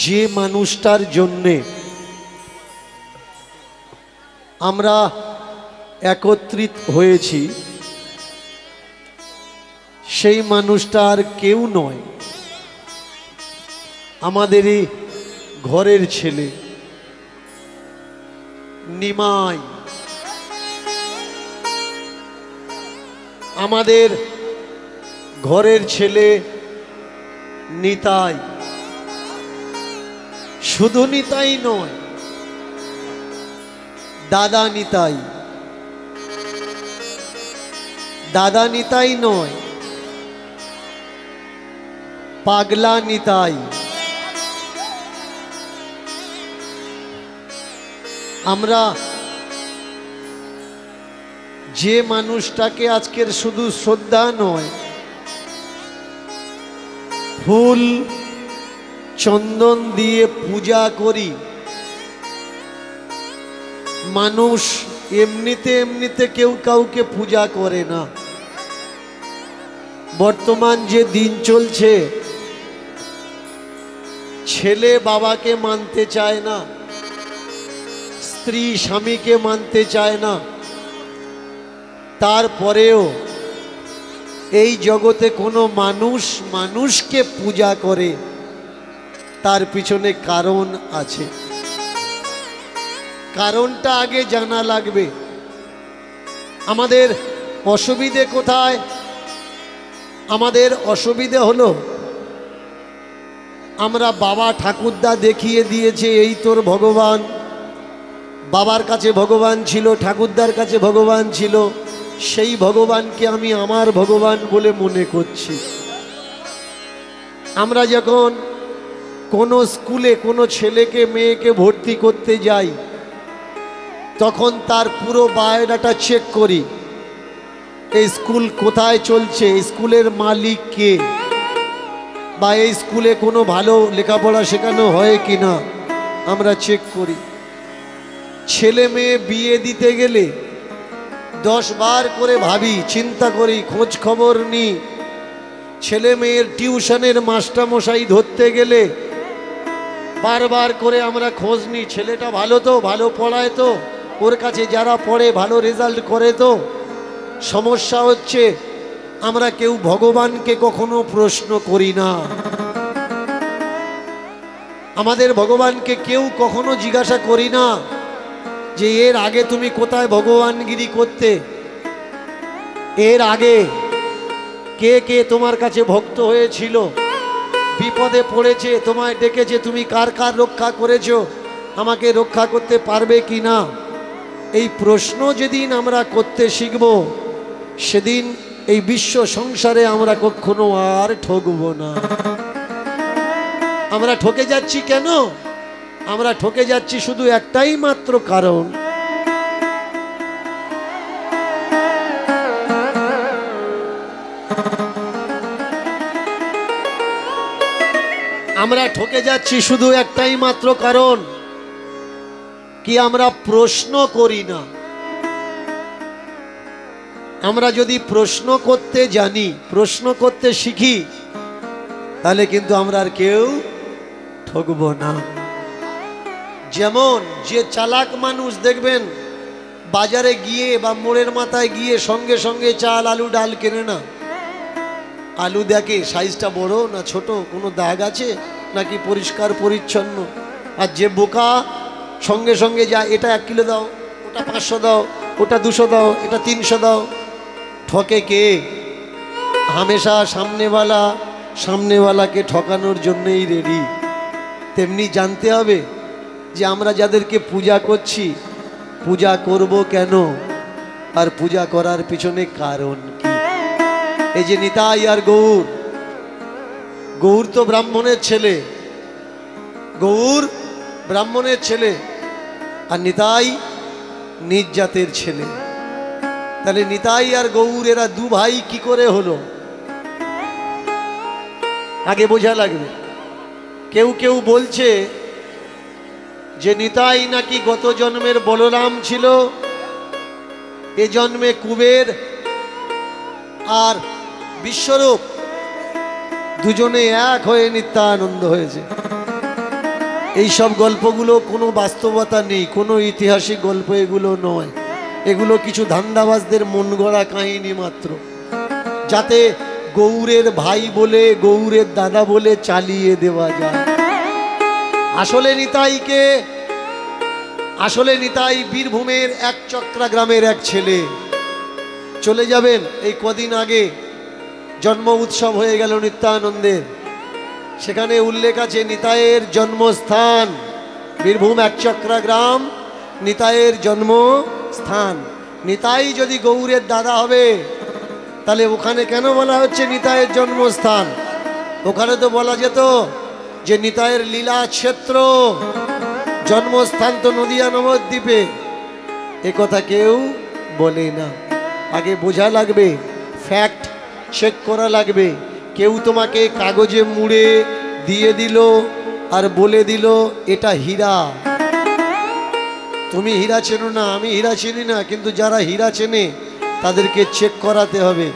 যে মানুষটার জন্যে আমরা একত্রিত হয়েছি সেই মানুষটা আর কেউ নয়, আমাদেরই ঘরের ছেলে নিমাই। আমাদের ঘরের ছেলে নিতাই। শুধু নিতাই নয়, দাদা নিতাই। দাদা নিতাই নয়, পাগলা নিতাই। আমরা যে মানুষটাকে আজকের শুধু শ্রদ্ধা নয়, ফুল চন্দন দিয়ে পূজা করি। মানুষ এমনিতে এমনিতে কেউ কাউকে পূজা করে না। বর্তমান যে দিন চলছে, ছেলে বাবাকে মানতে চায় না, স্ত্রী স্বামীকে মানতে চায় না। তারপরেও এই জগতে কোনো মানুষ মানুষকে পূজা করে, তার পিছনে কারণ আছে। কারণটা আগে জানা লাগবে। আমাদের অসুবিধে কোথায়? আমাদের অসুবিধে হলো আমরা বাবা ঠাকুরদা দেখিয়ে দিয়েছে এই তোর ভগবান। বাবার কাছে ভগবান ছিল, ঠাকুরদার কাছে ভগবান ছিল, সেই ভগবানকে আমি আমার ভগবান বলে মনে করছি। আমরা যখন কোনো স্কুলে কোনো ছেলেকে মেয়েকে ভর্তি করতে যাই, তখন তার পুরো বায়োডাটা চেক করি। এই স্কুল কোথায় চলছে, স্কুলের মালিক কে, বা এই স্কুলে কোনো ভালো লেখাপড়া শেখানো হয় কিনা আমরা চেক করি। ছেলে মেয়ে বিয়ে দিতে গেলে 10 বার করে ভাবি, চিন্তা করি, খোঁজ খবর নিই। ছেলে মেয়ের টিউশনের মাস্টারমশাই ধরতে গেলে বারবার করে আমরা খোঁজ নিই, ছেলেটা ভালো তো, ভালো পড়ায় তো, ওর কাছে যারা পড়ে ভালো রেজাল্ট করে তো। সমস্যা হচ্ছে আমরা কেউ ভগবানকে কখনো প্রশ্ন করি না। আমাদের ভগবানকে কেউ কখনো জিজ্ঞাসা করি না যে এর আগে তুমি কোথায় ভগবানগিরি করতে, এর আগে কে কে তোমার কাছে ভক্ত হয়েছিল, বিপদে পড়েছে তোমায় ডেকেছে, তুমি কার কার রক্ষা করেছো, আমাকে রক্ষা করতে পারবে কি না। এই প্রশ্ন যেদিন আমরা করতে শিখব, সেদিন এই বিশ্ব সংসারে আমরা কখনো আর ঠকব না। আমরা ঠকে যাচ্ছি কেন? আমরা ঠকে যাচ্ছি শুধু একটাই মাত্র কারণ, আমরা ঠকে যাচ্ছি শুধু একটাই মাত্র কারণ কি, আমরা প্রশ্ন করি না। আমরা যদি প্রশ্ন করতে জানি, প্রশ্ন করতে শিখি, তাহলে কিন্তু আমরা আর কেউ ঠকব না। যেমন যে চালাক মানুষ দেখবেন বাজারে গিয়ে বা মোড়ের মাথায় গিয়ে সঙ্গে সঙ্গে চাল আলু ডাল কেনে না। আলু দেখে সাইজটা বড় না ছোট, কোনো দাগ আছে নাকি পরিষ্কার পরিচ্ছন্ন। আর যে বোকা সঙ্গে সঙ্গে যায়, এটা 1 কিলো দাও, ওটা 500 দাও, ওটা 200 দাও, এটা 300 দাও। ঠকে কে? হামেশা সামনেওয়ালাকে ঠকানোর জন্যই রেডি। তেমনি জানতে হবে যে আমরা যাদেরকে পূজা করছি, পূজা করব কেন, আর পূজা করার পিছনে কারণ কি। এই যে নিতাই আর গৌর, গৌর তো ব্রাহ্মণের ছেলে, গৌর ব্রাহ্মণের ছেলে, আর নিতাই নিজ জাতের ছেলে। তাহলে নিতাই আর গৌর এরা দু ভাই কি করে হলো, আগে বোঝা লাগবে। কেউ কেউ বলছে যে নিতাই নাকি গত জন্মের বলরাম ছিল, এ জন্মে কুবের আর বিশ্বরূপ দুজনে এক হয়ে নিত্যানন্দ হয়েছে। এই সব গল্পগুলো কোনো বাস্তবতা নেই, কোনো ঐতিহাসিক গল্প এগুলো নয়, এগুলো কিছু ধান্দাবাজদের মন গড়া কাহিনী মাত্র, যাতে গৌরের ভাই বলে গৌরের দাদা বলে চালিয়ে দেওয়া যায়। আসলে নিতাই বীরভূমের একচক্রা গ্রামের এক ছেলে। চলে যাবেন, এই কদিন আগে জন্ম উৎসব হয়ে গেল নিত্যানন্দের, সেখানে উল্লেখ আছে নিতাইয়ের জন্মস্থান বীরভূম একচক্রা গ্রাম, নিতাইয়ের জন্মস্থান। নিতাই যদি গৌরের দাদা হবে তাহলে ওখানে কেন বলা হচ্ছে নিতাইয়ের জন্মস্থান? ওখানে তো বলা যেত যে নিতাইয়ের লীলা ক্ষেত্র, জন্মস্থান তো নদিয়া নবদ্বীপে। এ কথা কেউ বলে না। আগে বোঝা লাগবে, ফ্যাক্ট চেক করা লাগবে। কেউ তোমাকে কাগজে মুড়ে দিয়ে দিল আর বলে দিল এটা হীরা। তুমি হীরা চেনো না, আমি হীরা চিনি না, কিন্তু যারা হীরা চেনে তাদেরকে চেক করাতে হবে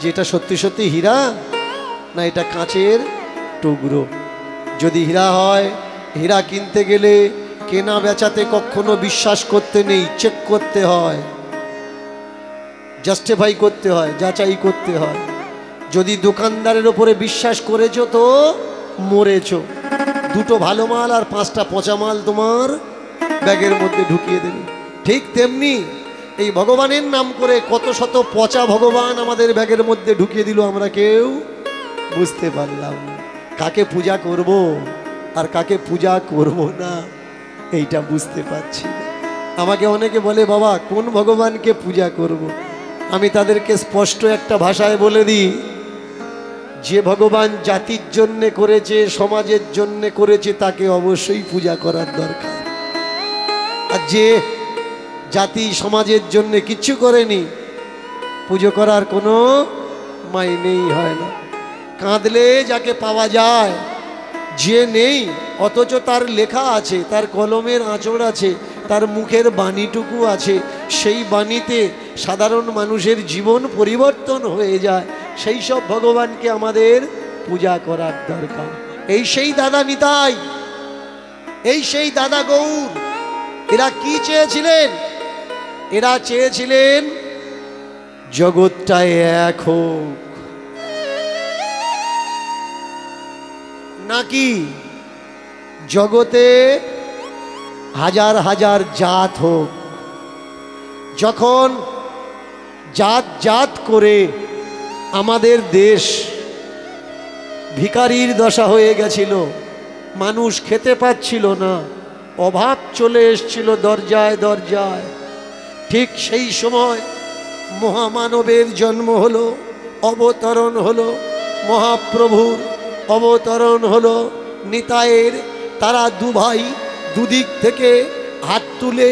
যে এটা সত্যি সত্যি হীরা না এটা কাঁচের টুকরো। যদি হীরা হয়, হীরা কিনতে গেলে কেনা বেচাতে কখনো বিশ্বাস করতে নেই, চেক করতে হয়, জাস্টিফাই করতে হয়, যাচাই করতে হয়। যদি দোকানদারের ওপরে বিশ্বাস করেছো তো মরেছো। দুটো ভালো মাল আর 5টা পচা মাল তোমার ব্যাগের মধ্যে ঢুকিয়ে দেবে। ঠিক তেমনি এই ভগবানের নাম করে কত শত পচা ভগবান আমাদের ব্যাগের মধ্যে ঢুকিয়ে দিল, আমরা কেউ বুঝতে পারলাম। কাকে পূজা করব আর কাকে পূজা করব না এইটা বুঝতে পারছি না। আমাকে অনেকে বলে বাবা কোন ভগবানকে পূজা করব। আমি তাদেরকে স্পষ্ট একটা ভাষায় বলে দিই, যে ভগবান জাতির জন্যে করেছে, সমাজের জন্যে করেছে, তাকে অবশ্যই পূজা করার দরকার। আর যে জাতি সমাজের জন্যে কিচ্ছু করেনি, পুজো করার কোনো মাইনেই হয় না। কাঁদলে যাকে পাওয়া যায়, যে নেই অথচ তার লেখা আছে, তার কলমের আঁচড় আছে, তার মুখের বাণীটুকু আছে, সেই বাণীতে সাধারণ মানুষের জীবন পরিবর্তন হয়ে যায়, সেই সব ভগবানকে আমাদের পূজা করার দরকার। এই সেই দাদা নিতাই, এই সেই দাদা গৌর। এরা কি চেয়েছিলেন? এরা চেয়েছিলেন জগৎটা এক হোক, নাকি জগতে হাজার হাজার জাত হোক। যখন জাত জাত করে আমাদের দেশ ভিখারির দশা হয়ে গেছিল, মানুষ খেতে পাচ্ছিল না, অভাব চলে এসছিল দরজায় দরজায়, ঠিক সেই সময় মহামানবের জন্ম হলো, অবতরণ হলো, মহাপ্রভুর অবতরণ হলো, নিতাইয়ের। তারা দু ভাই দুদিক থেকে হাত তুলে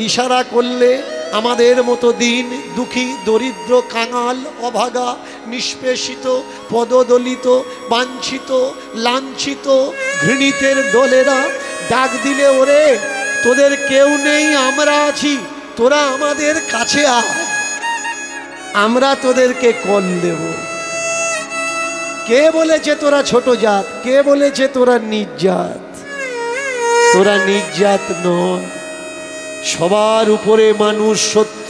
ইশারা করলে আমাদের মতো দিন দুঃখী, দরিদ্র, কাঙাল, অভাগা, নিষ্পেষিত, পদদলিত, বাঞ্ছিত, লাঞ্ছিত, ঘৃণিতের দলেরা ডাক দিলে ওরে তোদের কেউ নেই, আমরা আছি, তোরা আমাদের কাছে আয়, আমরা তোদেরকে কল দেব। কে বলেছে তোরা ছোট জাত? কে বলেছে তোরা নিজ জাত? তোরা নিজ জাত নয়। সবার উপরে মানুষ সত্য,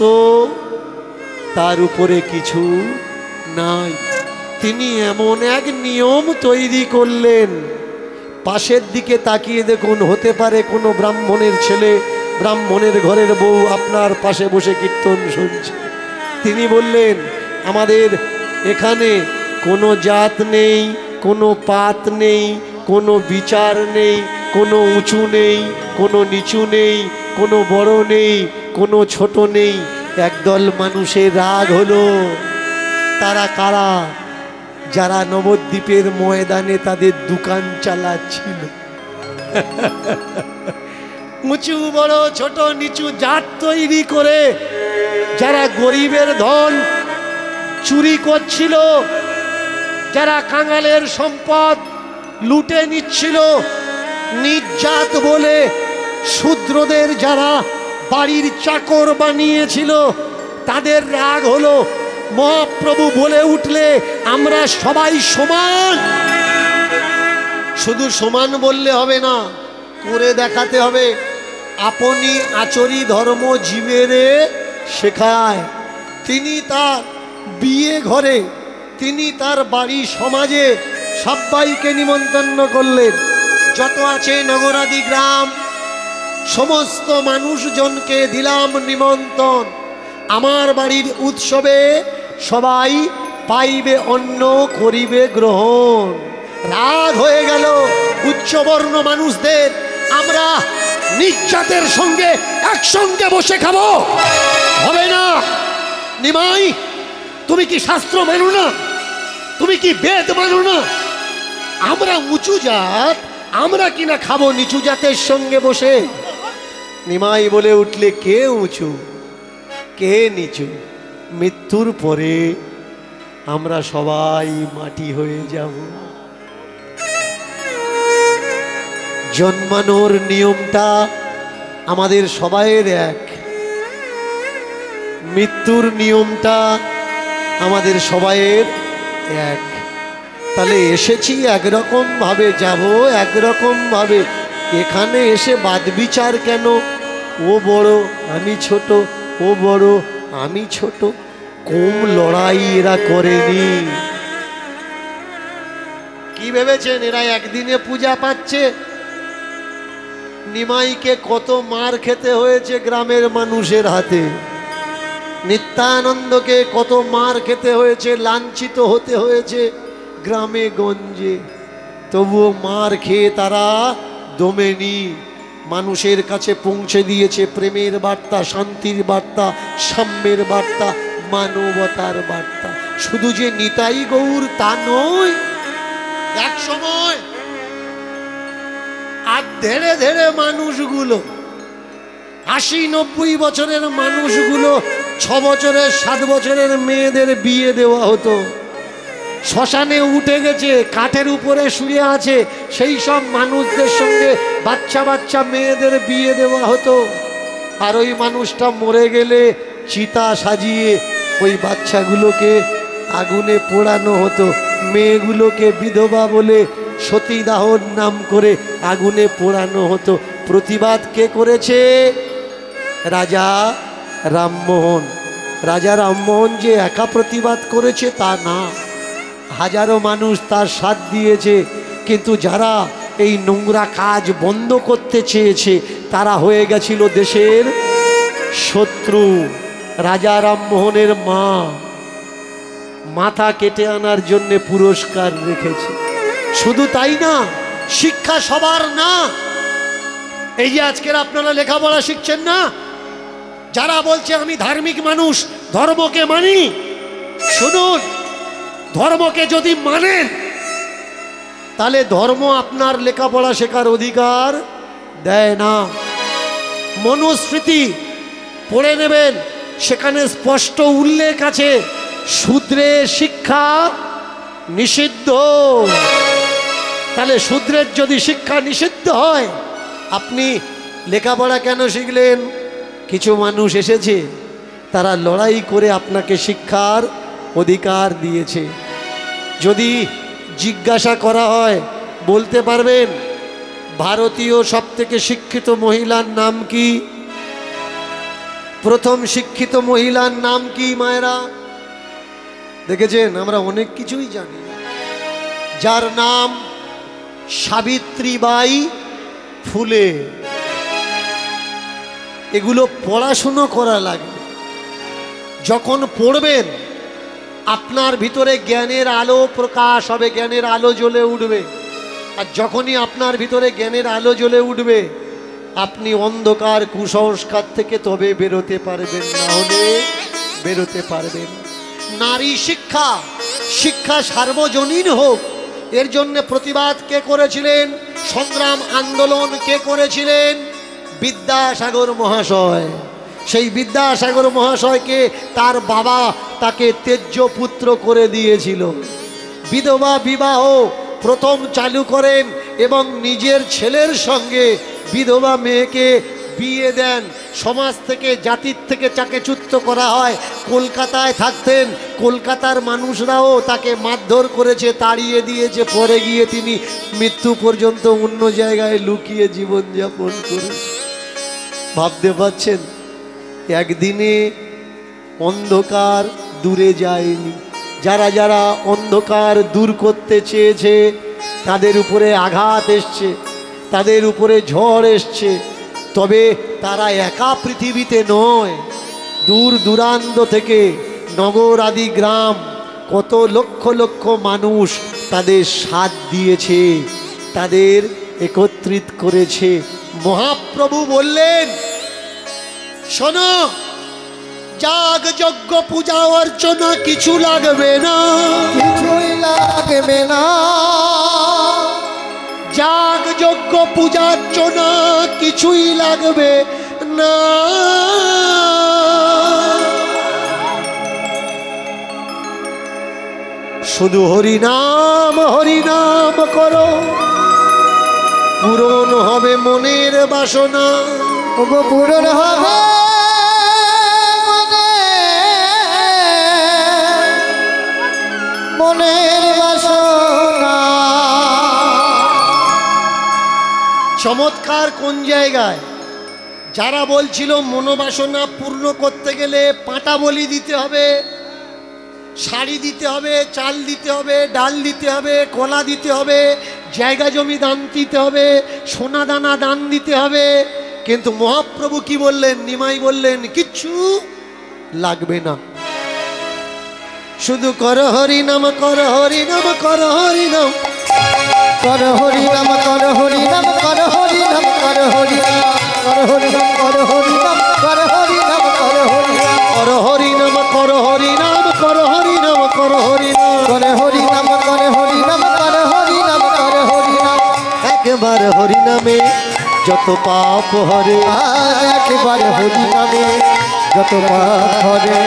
তার উপরে কিছু নাই। তিনি এমন এক নিয়ম তৈরি করলেন, পাশের দিকে তাকিয়ে দেখুন, হতে পারে কোনো ব্রাহ্মণের ছেলে, ব্রাহ্মণের ঘরের বউ আপনার পাশে বসে কীর্তন শুনছে। তিনি বললেন আমাদের এখানে কোনো জাত নেই, কোনো পাত নেই, কোনো বিচার নেই, কোনো উঁচু নেই, কোনো নিচু নেই, কোনো বড় নেই, কোনো ছোট নেই। একদল মানুষের রাগ হলো। তারা কারা? যারা নবদ্বীপের ময়দানে তাদের দোকান চালাচ্ছিল। উঁচু বড় ছোট নিচু জাত তৈরি করে যারা গরিবের ধন চুরি করছিল, যারা কাঙালের সম্পদ লুটে নিচ্ছিল, নিজ জাত বলে শূদ্রদের যারা বাড়ির চাকর বানিয়েছিল, তাদের রাগ হলো। মহাপ্রভু বলে উঠলে আমরা সবাই সমান। শুধু সমান বললে হবে না, করে দেখাতে হবে। আপনি আচরি ধর্ম জীবেরে শেখায়। তিনি তার বিয়ে ঘরে, তিনি তার বাড়ি সমাজে সবাইকে নিমন্ত্রণ করলেন। যত আছে নগরাদি গ্রাম সমস্ত মানুষজনকে দিলাম নিমন্ত্রণ। আমার বাড়ির উৎসবে সবাই পাইবে অন্ন, করিবে গ্রহণ। রাগ হয়ে গেল উচ্চবর্ণ মানুষদের, আমরা নিজ জাতের সঙ্গে একসঙ্গে বসে খাবো, হবে না। নিমাই, তুমি কি শাস্ত্র মানো না? তুমি কি বেদ মানো না? আমরা উঁচু জাত, আমরা কিনা খাবো নিচু জাতের সঙ্গে বসে? নিমাই বলে উঠলে, কে উঁচু কে নিচু? মৃত্যুর পরে আমরা সবাই মাটি হয়ে যাব। জন্মানোর নিয়মটা আমাদের সবাইয়ের এক, মৃত্যুর নিয়মটা আমাদের সবাইয়ের এক। তাহলে এসেছি একরকম ভাবে, যাব একরকম ভাবে। এখানে এসে বাদ বিচার কেন? ও বড় আমি ছোট, ও বড় আমি ছোট, কম লড়াই এরা করেনি। কি ভেবেছেন এরা একদিনে পূজা পাচ্ছে? নিমাইকে কত মার খেতে হয়েছে গ্রামের মানুষের হাতে, নিত্যানন্দকে কত মার খেতে হয়েছে, লাঞ্ছিত হতে হয়েছে গ্রামে গঞ্জে। তবুও মার খেয়ে তারা দমেনি, মানুষের কাছে পৌঁছে দিয়েছে প্রেমের বার্তা, শান্তির বার্তা, সাম্যের বার্তা, মানবতার বার্তা। শুধু যে নিতাই গৌর তা নয়, এক সময় আর ধীরে ধীরে মানুষগুলো 80-90 বছরের মানুষগুলো 6 বছরের 7 বছরের মেয়েদের বিয়ে দেওয়া হতো। শ্মশানে উঠে গেছে, কাঠের উপরে শুয়ে আছে, সেই সব মানুষদের সঙ্গে বাচ্চা বাচ্চা মেয়েদের বিয়ে দেওয়া হতো। আর ওই মানুষটা মরে গেলে চিতা সাজিয়ে ওই বাচ্চাগুলোকে আগুনে পোড়ানো হতো, মেয়েগুলোকে বিধবা বলে সতীদাহর নাম করে আগুনে পোড়ানো হতো। প্রতিবাদ কে করেছে? রাজা রামমোহন। রাজা রামমোহন যে একা প্রতিবাদ করেছে তা না, হাজারো মানুষ তার সাথ দিয়েছে। কিন্তু যারা এই নোংরা কাজ বন্ধ করতে চেয়েছে তারা হয়ে গেছিল দেশের শত্রু। রাজা রামমোহনের মা মাথা কেটে আনার জন্য পুরস্কার রেখেছে। শুধু তাই না, শিক্ষা সবার না। এই যে আজকের আপনারা লেখাপড়া শিখছেন না, যারা বলছে আমি ধার্মিক মানুষ, ধর্মকে মানি, শুনুন, ধর্মকে যদি মানেন তাহলে ধর্ম আপনার লেখাপড়া শেখার অধিকার দেয় না। মনুস্মৃতি পড়ে নেবেন, সেখানে স্পষ্ট উল্লেখ আছে শূদ্রের শিক্ষা নিষিদ্ধ। তাহলে শূদ্রের যদি শিক্ষা নিষিদ্ধ হয়, আপনি লেখাপড়া কেন শিখলেন? কিছু মানুষ এসেছে, তারা লড়াই করে আপনাকে শিক্ষার অধিকার দিয়েছে। যদি জিজ্ঞাসা করা হয়, বলতে পারবেন ভারতীয় সবথেকে শিক্ষিত মহিলার নাম কি? প্রথম শিক্ষিত মহিলার নাম কি মায়েরা? দেখেছেন, আমরা অনেক কিছুই জানি, যার নাম সাবিত্রীবাই ফুলে। এগুলো পড়াশুনো করা লাগে। যখন পড়বেন আপনার ভিতরে জ্ঞানের আলো প্রকাশ হবে, জ্ঞানের আলো জ্বলে উঠবে। আর যখনই আপনার ভিতরে জ্ঞানের আলো জ্বলে উঠবে, আপনি অন্ধকার কুসংস্কার থেকে তবে বেরোতে পারবেন, না হলে বেরোতে পারবেন। নারী শিক্ষা, শিক্ষা সার্বজনীন হোক, এর জন্য প্রতিবাদ কে করেছিলেন? সংগ্রাম আন্দোলন কে করেছিলেন? বিদ্যাসাগর মহাশয়। সেই বিদ্যাসাগর মহাশয়কে তার বাবা তাকে তেজ্য পুত্র করে দিয়েছিল। বিধবা বিবাহ প্রথম চালু করেন এবং নিজের ছেলের সঙ্গে বিধবা মেয়েকে বিয়ে দেন, সমাজ থেকে জাতির থেকে চাকেচুত্য করা হয়। কলকাতায় থাকতেন, কলকাতার মানুষরাও তাকে মারধর করেছে, তাড়িয়ে দিয়েছে, পরে গিয়ে তিনি মৃত্যু পর্যন্ত অন্য জায়গায় লুকিয়ে জীবনযাপন করেছে। ভাবতে পারছেন, একদিনে অন্ধকার দূরে যায়নি। যারা যারা অন্ধকার দূর করতে চেয়েছে তাদের উপরে আঘাত এসছে, তাদের উপরে ঝড় এসছে। তবে তারা একা পৃথিবীতে নয়, দূর দূরান্ত থেকে নগর আদি গ্রাম কত লক্ষ লক্ষ মানুষ তাদের সাথ দিয়েছে, তাদের একত্রিত করেছে। মহাপ্রভু বললেন, শোনো, যাগ যজ্ঞ পূজা অর্চনা কিছু লাগবে না, কিছুই লাগবে না। যাগ যজ্ঞ পূজা অর্চনা কিছুই লাগবে না। শুধু হরিনাম হরিনাম করো, পূরণ হবে মনের বাসনা। ওগো পূরণ হবে মনের বাসনা। চমৎকার কোন জায়গায়? যারা বলছিল মনোবাসনা পূর্ণ করতে গেলে পাঁটা বলি দিতে হবে, শাড়ি দিতে হবে, চাল দিতে হবে, ডাল দিতে হবে, কলা দিতে হবে, জায়গা জমি দান দিতে হবে, সোনা দানা দান দিতে হবে, কিন্তু মহাপ্রভু কি বললেন? নিমাই বললেন, কিচ্ছু লাগবে না, শুধু কর হরি নাম, কর হরি নাম, কর হরি নাম, কর হরি নাম, কর হরি নাম, কর হরি নাম, কর হরি নাম, কর হরি নাম, কর হরি নাম, কর হরি নাম, কর হরি নাম, কর হরি নাম, কর হরি নাম, কর হরি নাম, কর হরি নাম, কর হরি নাম, কর হরি নাম, কর হরি নাম, কর হরি নাম। একবার হরি নামে যত পাপ হরে, একবার হরি নামে যত পাপ হরে,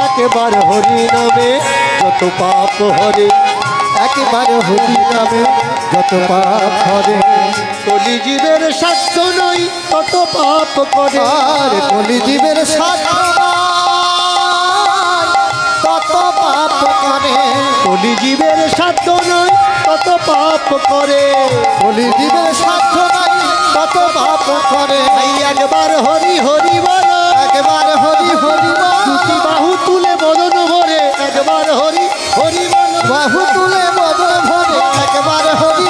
একবার হরি নামে যত পাপ হরে, একবার হরি নামে যত পাপ হরে। কলিজীবের সাধ্য নয় তত পাপ করে, আর কলিজীবের সাধ্য তত পাপ করে, কলিজীবের সাধ্য নয় তত পাপ করে, কলিজীবের সাধ্য নাই তত পাপ করে। এই একবার হরি হরি বলো, একবার হরি হরি বল, দুটি বাহু তুলে বদন ভরে, একবার হরি হরি বলো, বাহু তুলে বদন ভরে, একবার হরি